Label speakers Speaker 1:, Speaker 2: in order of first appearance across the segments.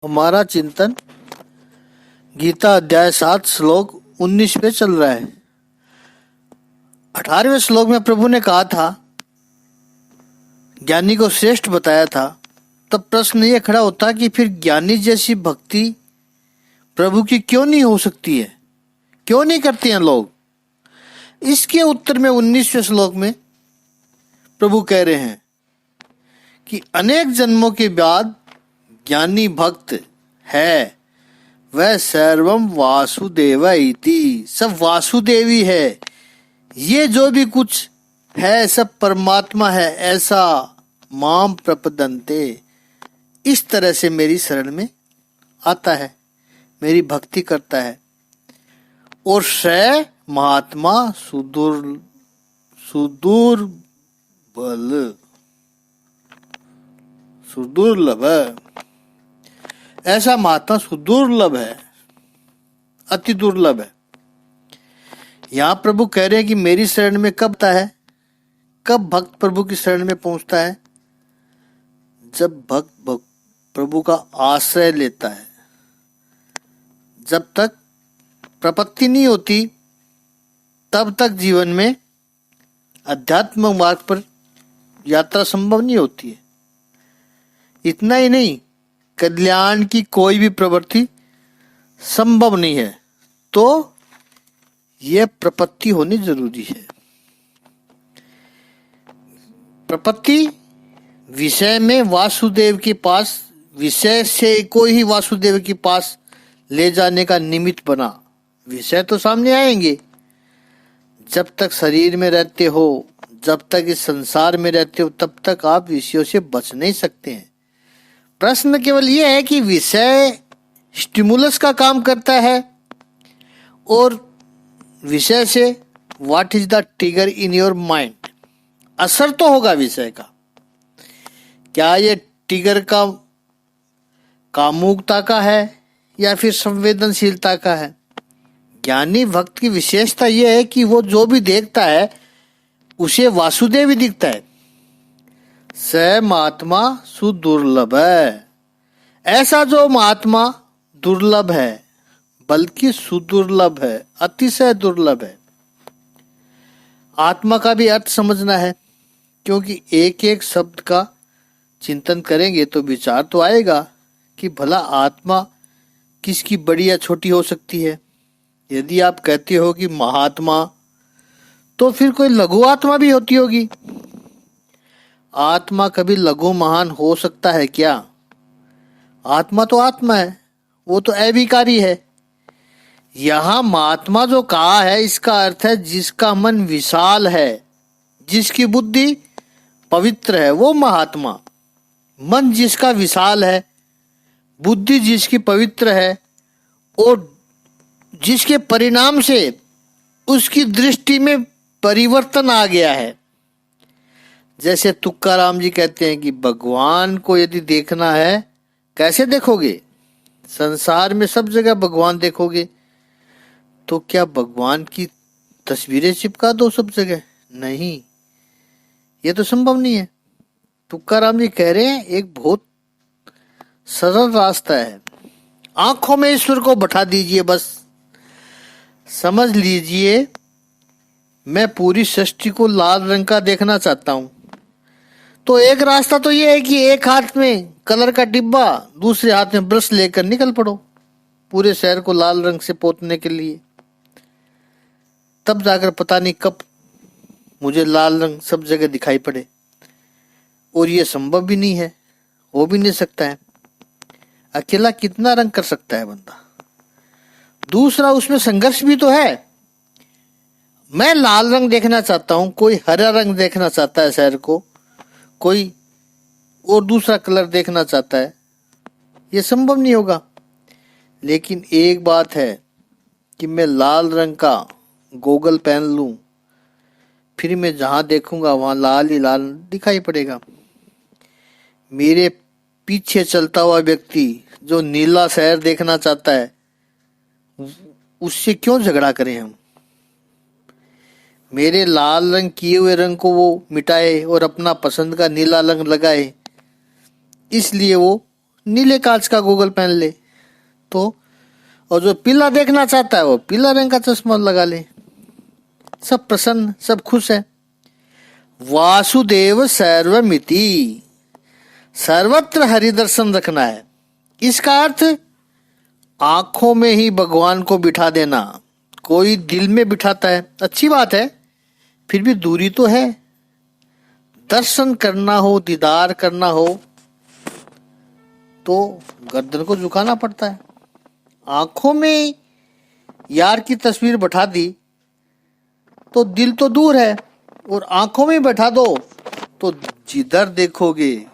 Speaker 1: हमारा चिंतन गीता अध्याय 7 श्लोक 19 पे चल रहा है। 18वें श्लोक में प्रभु ने कहा था, ज्ञानी को श्रेष्ठ बताया था। तब प्रश्न ये खड़ा होता कि फिर ज्ञानी जैसी भक्ति प्रभु की क्यों नहीं हो सकती है, क्यों नहीं करते हैं लोग। इसके उत्तर में 19वें श्लोक में प्रभु कह रहे हैं कि अनेक जन्मों के बाद ज्ञानी भक्त है, वह सर्वम वासुदेव इति, सब वासुदेवी है। ये जो भी कुछ है सब परमात्मा है, ऐसा माम प्रपदन्ते, इस तरह से मेरी शरण में आता है, मेरी भक्ति करता है। और स महात्मा सुदुर्लभ, ऐसा महात्मा सुदुर्लभ है, अति दुर्लभ है। यहाँ प्रभु कह रहे हैं कि मेरी शरण में कब आता है, कब भक्त प्रभु की शरण में पहुंचता है, जब भक्त प्रभु का आश्रय लेता है। जब तक प्रपत्ति नहीं होती तब तक जीवन में अध्यात्म मार्ग पर यात्रा संभव नहीं होती है। इतना ही नहीं, कल्याण की कोई भी प्रवृत्ति संभव नहीं है, तो यह प्रपत्ति होनी जरूरी है। प्रपत्ति विषय में वासुदेव के पास, विषय से कोई ही वासुदेव के पास ले जाने का निमित्त बना। विषय तो सामने आएंगे, जब तक शरीर में रहते हो, जब तक इस संसार में रहते हो, तब तक आप विषयों से बच नहीं सकते हैं। प्रश्न केवल यह है कि विषय स्टिमुलस का काम करता है और विषय से what is the trigger in your mind, असर तो होगा विषय का। क्या ये ट्रिगर का कामुकता का है या फिर संवेदनशीलता का है। ज्ञानी भक्त की विशेषता यह है कि वो जो भी देखता है उसे वासुदेव ही दिखता है। स महात्मा सुदुर्लभ है, ऐसा जो महात्मा दुर्लभ है, बल्कि सुदुर्लभ है, अतिशय दुर्लभ है। आत्मा का भी अर्थ समझना है, क्योंकि एक एक शब्द का चिंतन करेंगे तो विचार तो आएगा कि भला आत्मा किसकी बड़ी या छोटी हो सकती है। यदि आप कहते हो कि महात्मा, तो फिर कोई लघु आत्मा भी होती होगी। आत्मा कभी लघु महान हो सकता है क्या। आत्मा तो आत्मा है, वो तो अविकारी है। यहां महात्मा जो कहा है, इसका अर्थ है जिसका मन विशाल है, जिसकी बुद्धि पवित्र है, वो महात्मा। मन जिसका विशाल है, बुद्धि जिसकी पवित्र है, और जिसके परिणाम से उसकी दृष्टि में परिवर्तन आ गया है। जैसे तुकाराम जी कहते हैं कि भगवान को यदि देखना है, कैसे देखोगे। संसार में सब जगह भगवान देखोगे, तो क्या भगवान की तस्वीरें चिपका दो सब जगह। नहीं, ये तो संभव नहीं है। तुकाराम जी कह रहे हैं एक बहुत सरल रास्ता है। आंखों में ईश्वर को बैठा दीजिए, बस समझ लीजिए मैं पूरी सृष्टि को लाल रंग का देखना चाहता हूं। तो एक रास्ता तो यह है कि एक हाथ में कलर का डिब्बा, दूसरे हाथ में ब्रश लेकर निकल पड़ो पूरे शहर को लाल रंग से पोतने के लिए। तब जाकर पता नहीं कब मुझे लाल रंग सब जगह दिखाई पड़े। और यह संभव भी नहीं है, हो भी नहीं सकता है। अकेला कितना रंग कर सकता है बंदा। दूसरा, उसमें संघर्ष भी तो है। मैं लाल रंग देखना चाहता हूं, कोई हरा रंग देखना चाहता है शहर को, कोई और दूसरा कलर देखना चाहता है। यह संभव नहीं होगा। लेकिन एक बात है कि मैं लाल रंग का गोगल पहन लूं, फिर मैं जहां देखूंगा वहां लाल ही लाल दिखाई पड़ेगा। मेरे पीछे चलता हुआ व्यक्ति जो नीला शहर देखना चाहता है, उससे क्यों झगड़ा करें हम। मेरे लाल रंग किए हुए रंग को वो मिटाए और अपना पसंद का नीला रंग लगाए, इसलिए वो नीले कांच का गूगल पहन ले। तो और जो पीला देखना चाहता है वो पीला रंग का चश्मा लगा ले। सब प्रसन्न, सब खुश है। वासुदेव सर्वमिति, सर्वत्र हरि दर्शन रखना है। इसका अर्थ आंखों में ही भगवान को बिठा देना। कोई दिल में बिठाता है, अच्छी बात है, फिर भी दूरी तो है। दर्शन करना हो, दीदार करना हो तो गर्दन को झुकाना पड़ता है। आंखों में यार की तस्वीर बैठा दी तो दिल तो दूर है, और आंखों में बैठा दो तो जिधर देखोगे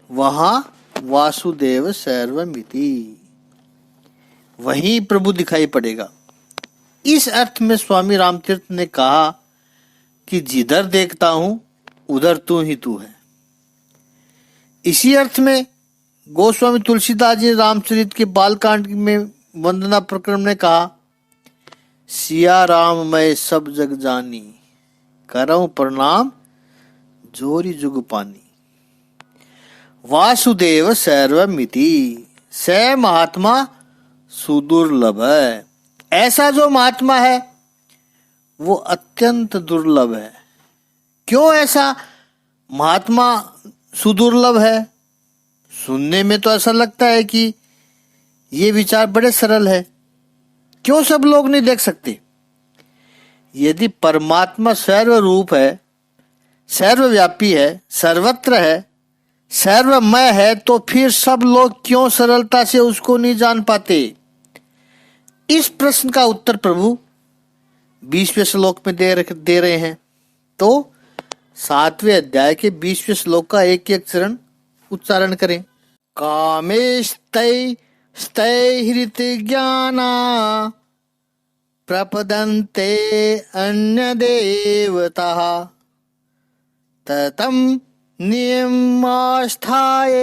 Speaker 1: वहां वासुदेव सर्वमिति, वहीं प्रभु दिखाई पड़ेगा। इस अर्थ में स्वामी रामतीर्थ ने कहा कि जिधर देखता हूं उधर तू ही तू है। इसी अर्थ में गोस्वामी तुलसीदास जी रामचरित के बालकांड में वंदना प्रकरण में कहा, सिया राम मैं सब जग जानी, करऊं प्रणाम जोरी जुग पानी। वासुदेव सर्वमिति, स महात्मा सुदुर्लभ है। ऐसा जो महात्मा है वो अत्यंत दुर्लभ है। क्यों ऐसा महात्मा सुदुर्लभ है? सुनने में तो ऐसा लगता है कि ये विचार बड़े सरल है, क्यों सब लोग नहीं देख सकते? यदि परमात्मा सर्वरूप है, सर्वव्यापी है, सर्वत्र है, सर्वमय है, तो फिर सब लोग क्यों सरलता से उसको नहीं जान पाते? इस प्रश्न का उत्तर प्रभु 20वें श्लोक में दे रहे हैं। तो 7वें अध्याय के 20वें श्लोक का एक एक चरण उच्चारण करें। कामेस्तै स्थैहृत ज्ञाना प्रपदन्ते अन्य देवताः ततं नियमास्थाय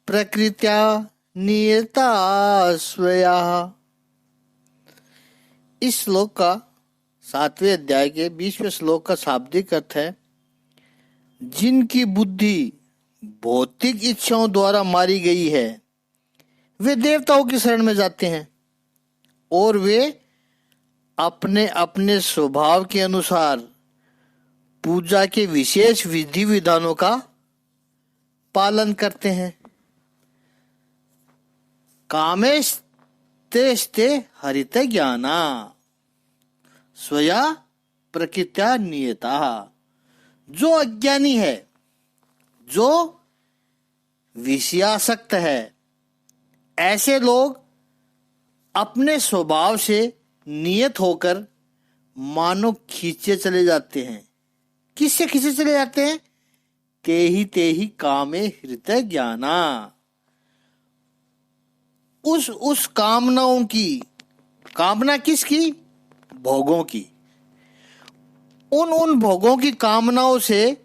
Speaker 1: प्रकृत्या नियता स्वया। इस श्लोक का 7वें अध्याय के 20वें श्लोक का शाब्दिक अर्थ है, जिनकी बुद्धि भौतिक इच्छाओं द्वारा मारी गई है वे देवताओं की शरण में जाते हैं और वे अपने अपने स्वभाव के अनुसार पूजा के विशेष विधि विधानों का पालन करते हैं। कामेश तेस्ते हरित ज्ञाना स्वया प्रकृत्या नियता। जो अज्ञानी है, जो विषयासक्त है, ऐसे लोग अपने स्वभाव से नियत होकर मानो खींचे चले जाते हैं। किससे खींचे चले जाते हैं? ते ही कामे हृदय ज्ञाना। उस कामनाओं की, कामना किसकी? भोगों की। उन भोगों की कामनाओं से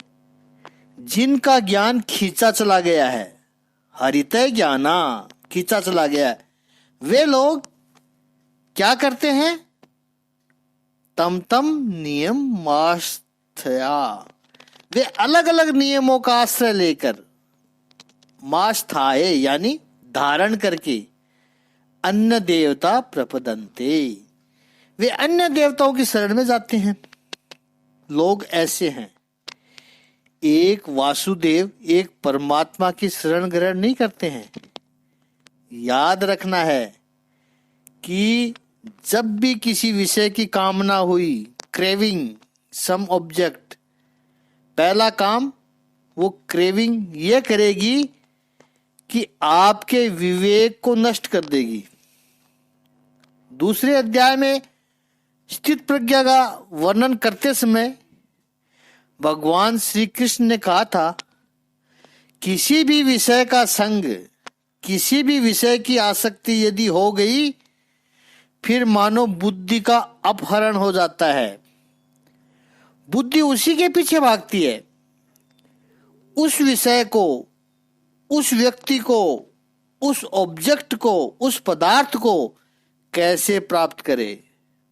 Speaker 1: जिनका ज्ञान खींचा चला गया है, हरितय ज्ञाना, खींचा चला गया है, वे लोग क्या करते हैं? तम तम नियम मास्थया, वे अलग अलग नियमों का आश्रय लेकर, मास्थाए यानी धारण करके, अन्य देवता प्रपदन्ते, वे अन्य देवताओं की शरण में जाते हैं। लोग ऐसे हैं, एक वासुदेव, एक परमात्मा की शरण ग्रहण नहीं करते हैं। याद रखना है कि जब भी किसी विषय की कामना हुई, क्रेविंग सम ऑब्जेक्ट, पहला काम वो क्रेविंग ये करेगी कि आपके विवेक को नष्ट कर देगी। दूसरे अध्याय में स्थित प्रज्ञा का वर्णन करते समय भगवान श्री कृष्ण ने कहा था, किसी भी विषय का संग, किसी भी विषय की आसक्ति यदि हो गई, फिर मानो बुद्धि का अपहरण हो जाता है। बुद्धि उसी के पीछे भागती है। उस विषय को, उस व्यक्ति को, उस ऑब्जेक्ट को, उस पदार्थ को कैसे प्राप्त करे,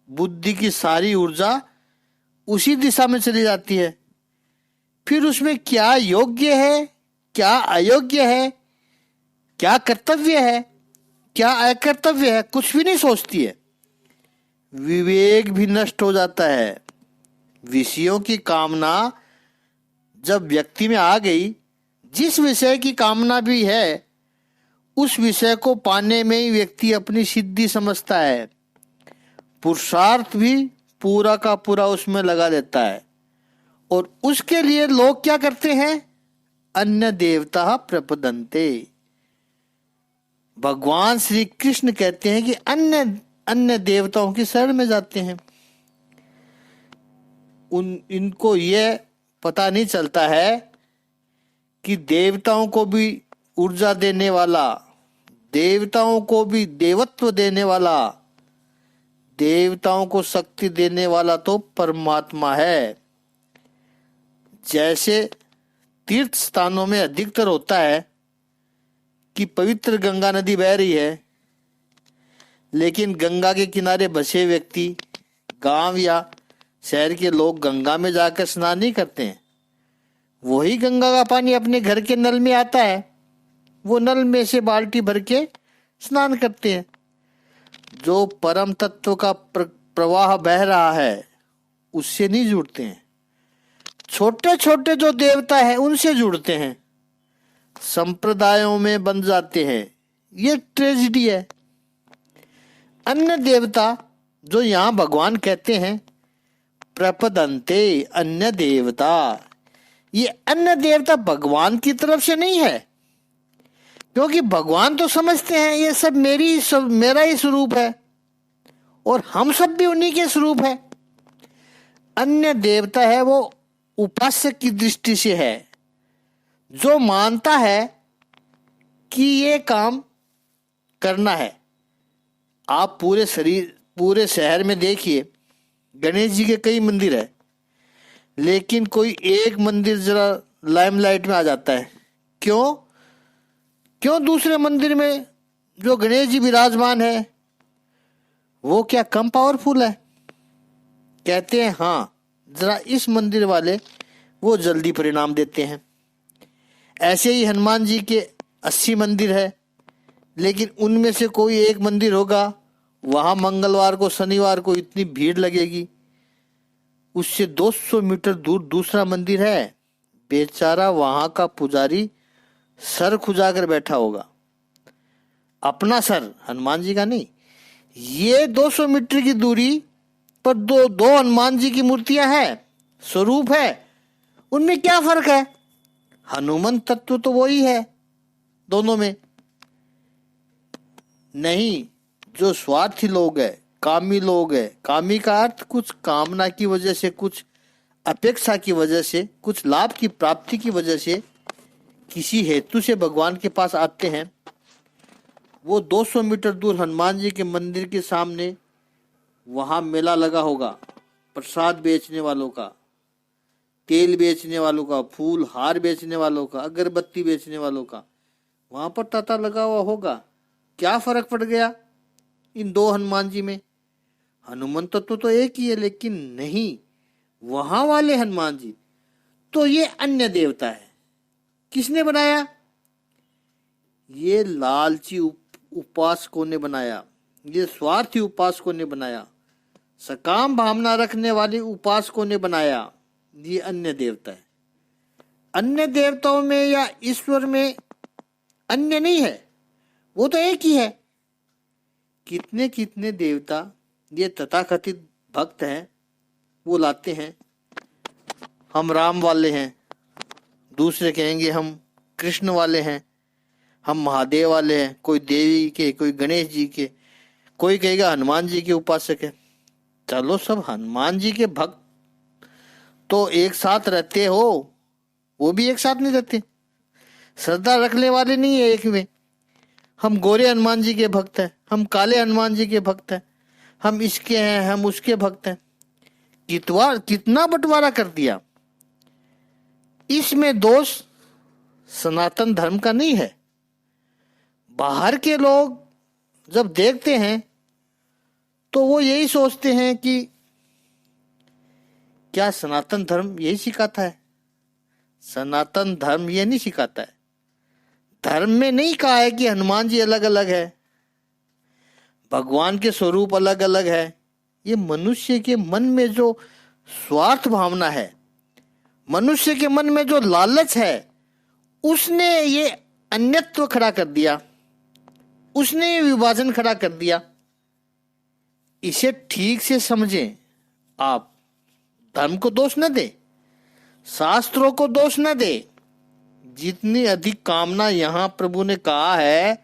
Speaker 1: बुद्धि की सारी ऊर्जा उसी दिशा में चली जाती है। फिर उसमें क्या योग्य है, क्या अयोग्य है, क्या कर्तव्य है, क्या अकर्तव्य है, कुछ भी नहीं सोचती है। विवेक भी नष्ट हो जाता है। विषयों की कामना जब व्यक्ति में आ गई, जिस विषय की कामना भी है उस विषय को पाने में ही व्यक्ति अपनी सिद्धि समझता है। पुरुषार्थ भी पूरा का पूरा उसमें लगा देता है और उसके लिए लोग क्या करते हैं, अन्य देवता प्रपदन्ते। भगवान श्री कृष्ण कहते हैं कि अन्य अन्य देवताओं की शरण में जाते हैं। इनको यह पता नहीं चलता है कि देवताओं को भी ऊर्जा देने वाला, देवताओं को भी देवत्व देने वाला, देवताओं को शक्ति देने वाला तो परमात्मा है। जैसे तीर्थ स्थानों में अधिकतर होता है कि पवित्र गंगा नदी बह रही है, लेकिन गंगा के किनारे बसे व्यक्ति, गांव या शहर के लोग गंगा में जाकर स्नान नहीं करते हैं। वही गंगा का पानी अपने घर के नल में आता है, वो नल में से बाल्टी भर के स्नान करते हैं। जो परम तत्व का प्रवाह बह रहा है उससे नहीं जुड़ते हैं। छोटे छोटे जो देवता है उनसे जुड़ते हैं, संप्रदायों में बन जाते हैं। ये ट्रेजिडी है। अन्य देवता जो यहाँ भगवान कहते हैं प्रपदन्ते, अन्य देवता, ये अन्य देवता भगवान की तरफ से नहीं है, क्योंकि भगवान तो समझते हैं ये सब मेरा ही स्वरूप है और हम सब भी उन्हीं के स्वरूप है। अन्य देवता है वो उपासक की दृष्टि से है, जो मानता है कि ये काम करना है। आप पूरे शहर में देखिए, गणेश जी के कई मंदिर है, लेकिन कोई एक मंदिर जरा लाइमलाइट में आ जाता है। क्यों दूसरे मंदिर में जो गणेश जी विराजमान है वो क्या कम पावरफुल है? कहते हैं हाँ, जरा इस मंदिर वाले वो जल्दी परिणाम देते हैं। ऐसे ही हनुमान जी के 80 मंदिर है, लेकिन उनमें से कोई एक मंदिर होगा, वहां मंगलवार को शनिवार को इतनी भीड़ लगेगी। उससे 200 मीटर दूर दूसरा मंदिर है, बेचारा वहां का पुजारी सर खुजाकर बैठा होगा, अपना सर, हनुमान जी का नहीं। ये 200 मीटर की दूरी पर दो हनुमान जी की मूर्तियां हैं, स्वरूप है, उनमें क्या फर्क है? हनुमान तत्व तो वही है दोनों में। नहीं, जो स्वार्थी लोग है, कामी लोग है, कामी का अर्थ कुछ कामना की वजह से, कुछ अपेक्षा की वजह से, कुछ लाभ की प्राप्ति की वजह से किसी हेतु से भगवान के पास आते हैं। वो 200 मीटर दूर हनुमान जी के मंदिर के सामने वहां मेला लगा होगा, प्रसाद बेचने वालों का, तेल बेचने वालों का, फूल हार बेचने वालों का, अगरबत्ती बेचने वालों का, वहां पर तांता लगा हुआ होगा। क्या फर्क पड़ गया इन दो हनुमान जी में? हनुमान तत्व तो एक ही है, लेकिन नहीं, वहां वाले हनुमान जी तो ये अन्य देवता है। किसने बनाया? ये लालची उपासकों ने बनाया, ये स्वार्थी उपासकों ने बनाया, सकाम भावना रखने वाले उपासकों ने बनाया। ये अन्य देवता है। अन्य देवताओं में या ईश्वर में अन्य नहीं है, वो तो एक ही है। कितने कितने देवता ये तथाकथित भक्त हैं, वो लाते हैं हम राम वाले हैं, दूसरे कहेंगे हम कृष्ण वाले हैं, हम महादेव वाले हैं, कोई देवी के, कोई गणेश जी के, कोई कहेगा हनुमान जी के उपासक है। चलो, सब हनुमान जी के भक्त तो एक साथ रहते हो, वो भी एक साथ नहीं रहते, श्रद्धा रखने वाले नहीं है एक में। हम गोरे हनुमान जी के भक्त हैं, हम काले हनुमान जी के भक्त हैं, हम इसके हैं, हम उसके भक्त हैं। कितना बंटवारा कर दिया। इसमें दोष सनातन धर्म का नहीं है। बाहर के लोग जब देखते हैं तो वो यही सोचते हैं कि क्या सनातन धर्म यही सिखाता है? सनातन धर्म ये नहीं सिखाता है। धर्म में नहीं कहा है कि हनुमान जी अलग अलग है, भगवान के स्वरूप अलग अलग है। ये मनुष्य के मन में जो स्वार्थ भावना है, मनुष्य के मन में जो लालच है, उसने ये अन्यत्व खड़ा कर दिया, उसने ये विभाजन खड़ा कर दिया। इसे ठीक से समझें। आप धर्म को दोष न दे, शास्त्रों को दोष न दे। जितनी अधिक कामना, यहां प्रभु ने कहा है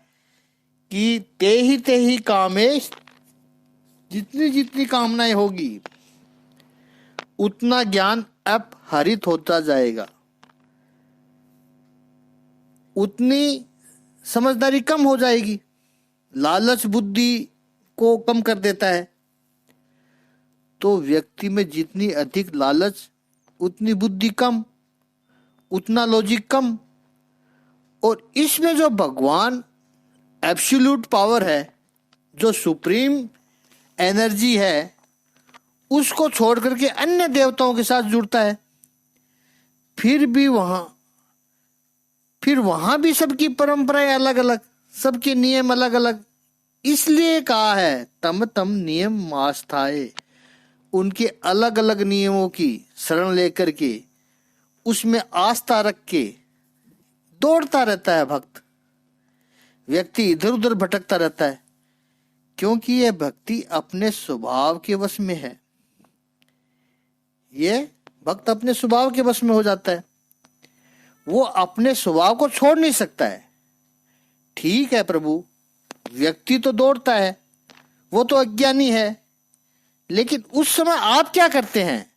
Speaker 1: कि ते ही कामेश, जितनी जितनी कामनाएं होगी उतना ज्ञान अपहरित होता जाएगा, उतनी समझदारी कम हो जाएगी। लालच बुद्धि को कम कर देता है। तो व्यक्ति में जितनी अधिक लालच उतनी बुद्धि कम, उतना लॉजिक कम। और इसमें जो भगवान एब्सोल्यूट पावर है, जो सुप्रीम एनर्जी है, उसको छोड़ करके अन्य देवताओं के साथ जुड़ता है। फिर वहां भी सबकी परंपराएं अलग अलग, सबके नियम अलग अलग। इसलिए कहा है तम तम नियम आस्थाए। उनके अलग अलग नियमों की शरण लेकर के, उसमें आस्था रख के दौड़ता रहता है भक्त। व्यक्ति इधर उधर भटकता रहता है, क्योंकि यह भक्ति अपने स्वभाव के वश में है। ये भक्त अपने स्वभाव के वश में हो जाता है, वो अपने स्वभाव को छोड़ नहीं सकता है। ठीक है प्रभु, व्यक्ति तो दौड़ता है, वो तो अज्ञानी है, लेकिन उस समय आप क्या करते हैं?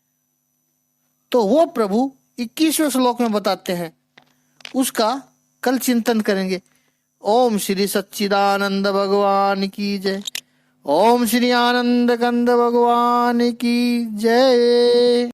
Speaker 1: तो वो प्रभु 21वें श्लोक में बताते हैं। उसका कल चिंतन करेंगे। ओम श्री सच्चिदानंद भगवान की जय। ओम श्री आनंद कंद भगवान की जय।